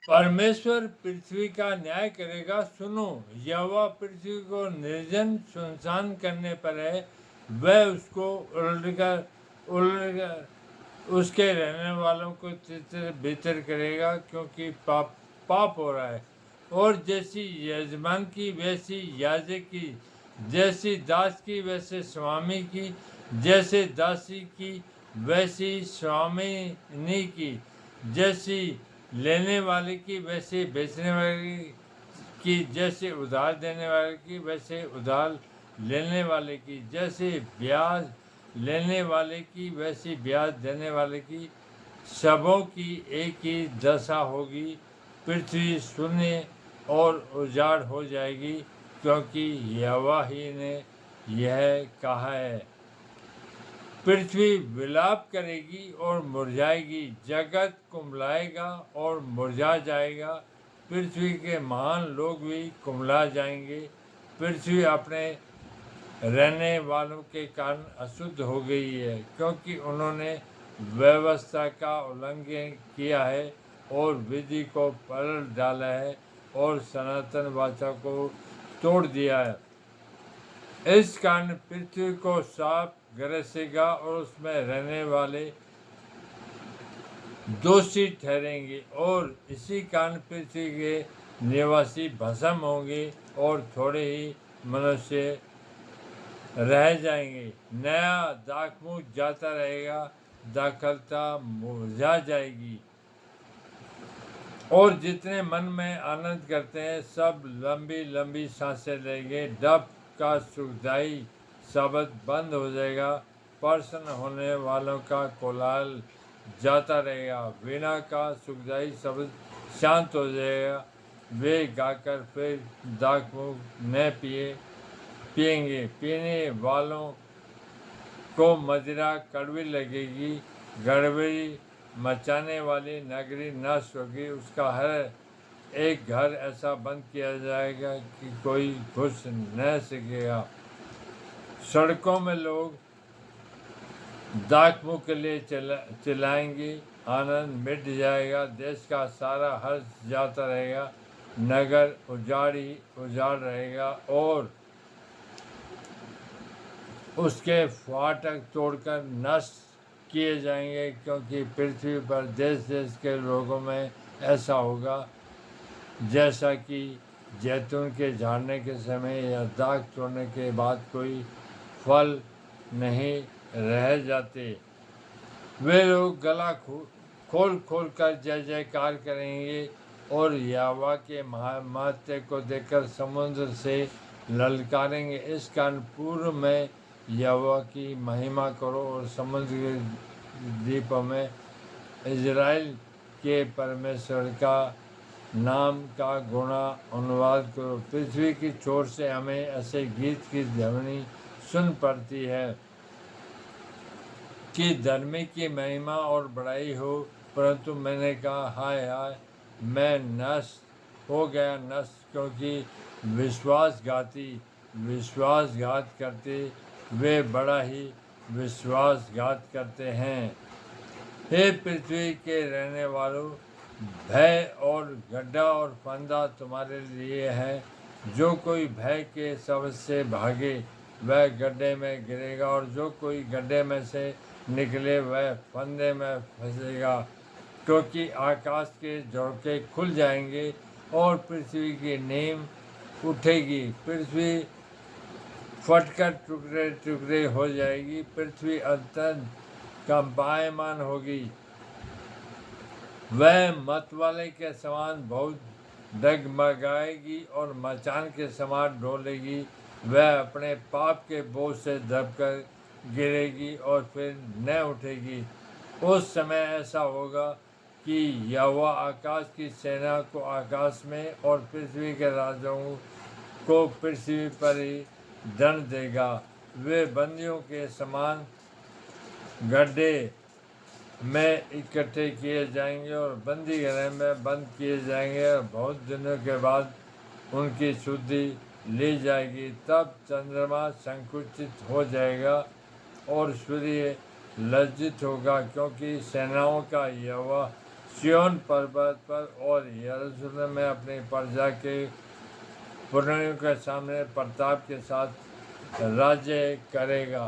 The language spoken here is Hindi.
परमेश्वर पृथ्वी का न्याय करेगा। सुनो, यहोवा पृथ्वी को निर्जन सुनसान करने पर है। वह उसको उलटकर उसके रहने वालों को तितर बितर करेगा, क्योंकि पाप हो रहा है। और जैसी यजमान की वैसी याजक की, जैसी दास की वैसे स्वामी की, जैसे दासी की वैसी स्वामिनी की, जैसी लेने वाले की वैसे बेचने वाले की, जैसे उधार देने वाले की वैसे उधार लेने वाले की, जैसे ब्याज लेने वाले की वैसी ब्याज देने वाले की, सबों की एक ही दशा होगी। पृथ्वी शून्य और उजाड़ हो जाएगी, क्योंकि यहोवा ही ने यह कहा है। पृथ्वी विलाप करेगी और मुरझाएगी, जगत कुम्हलाएगा और मुरझा जाएगा। पृथ्वी के महान लोग भी कुम्हला जाएंगे। पृथ्वी अपने रहने वालों के कारण अशुद्ध हो गई है, क्योंकि उन्होंने व्यवस्था का उल्लंघन किया है और विधि को पलट डाला है और सनातन वाचा को तोड़ दिया है। इस कारण पृथ्वी को साफ गरसेगा और उसमें रहने वाले दोषी ठहरेंगे, और इसी कारण पृथ्वी के निवासी भस्म होंगे और थोड़े ही मनुष्य रह जाएंगे। नया दाखमूद जाता रहेगा, दाखलता मुरझा जाएगी, और जितने मन में आनंद करते हैं सब लंबी लंबी सांसें लेंगे। डब का सुखदाई शब्द बंद हो जाएगा, प्रसन्न होने वालों का कोलाहल जाता रहेगा। वीणा का सुखदाई शब्द शांत हो जाएगा। वे गाकर फिर दाखमूद न पिएंगे। पीने वालों को मदिरा कड़वी लगेगी। गड़बड़ी मचाने वाली नगरी नष्ट होगी। उसका हर एक घर ऐसा बंद किया जाएगा कि कोई घुस न सकेगा। सड़कों में लोग दाखमूद के लिए चिल्लाएंगे। आनंद मिट जाएगा, देश का सारा हर्ष जाता रहेगा। नगर उजाड़ ही उजाड़ रहेगा और उसके फाटक तोड़कर नष्ट किए जाएंगे, क्योंकि पृथ्वी पर देश देश के लोगों में ऐसा होगा जैसा कि जैतून के झाड़ने के समय या दाख तोड़ने के बाद कोई फल नहीं रह जाते। वे लोग गला खोल खोल कर जय जयकार करेंगे और यहोवा के महत्व को देखकर समुद्र से ललकारेंगे। इस कारण पूर्व में यहोवा की महिमा करो और समुद्र के द्वीपों में इज़राइल के परमेश्वर का नाम का गुणा अनुवाद करो। पृथ्वी की छोर से हमें ऐसे गीत की ध्वनि सुन पड़ती है कि धर्मी की महिमा और बड़ाई हो, परंतु मैंने कहा हाय हाय, मैं नष्ट हो गया, नष्ट, क्योंकि विश्वासघात करते वे बड़ा ही विश्वासघात करते हैं। हे पृथ्वी के रहने वालों, भय और गड्ढा और फंदा तुम्हारे लिए है। जो कोई भय के शब्द से भागे वह गड्ढे में गिरेगा, और जो कोई गड्ढे में से निकले वह फंदे में फंसेगा। क्योंकि आकाश के झोंके खुल जाएंगे और पृथ्वी की नींव उठेगी। पृथ्वी फटकर टुकड़े टुकड़े हो जाएगी। पृथ्वी अत्यंत कंपायमान होगी। वह मतवाले के समान बहुत डगमगाएगी और मचान के समान डोलेगी। वह अपने पाप के बोझ से दबकर गिरेगी और फिर न उठेगी। उस समय ऐसा होगा कि यहोवा आकाश की सेना को आकाश में और पृथ्वी के राजाओं को पृथ्वी पर ही दंड देगा। वे बंदियों के समान गड्ढे में इकट्ठे किए जाएंगे और बंदी गृह में बंद किए जाएंगे, और बहुत दिनों के बाद उनकी शुद्धि ली जाएगी। तब चंद्रमा संकुचित हो जाएगा और सूर्य लज्जित होगा, क्योंकि सेनाओं का यहोवा सिय्योन पर्वत पर और यरूशलेम में अपनी प्रजा के पुरनियों के सामने प्रताप के साथ राज्य करेगा।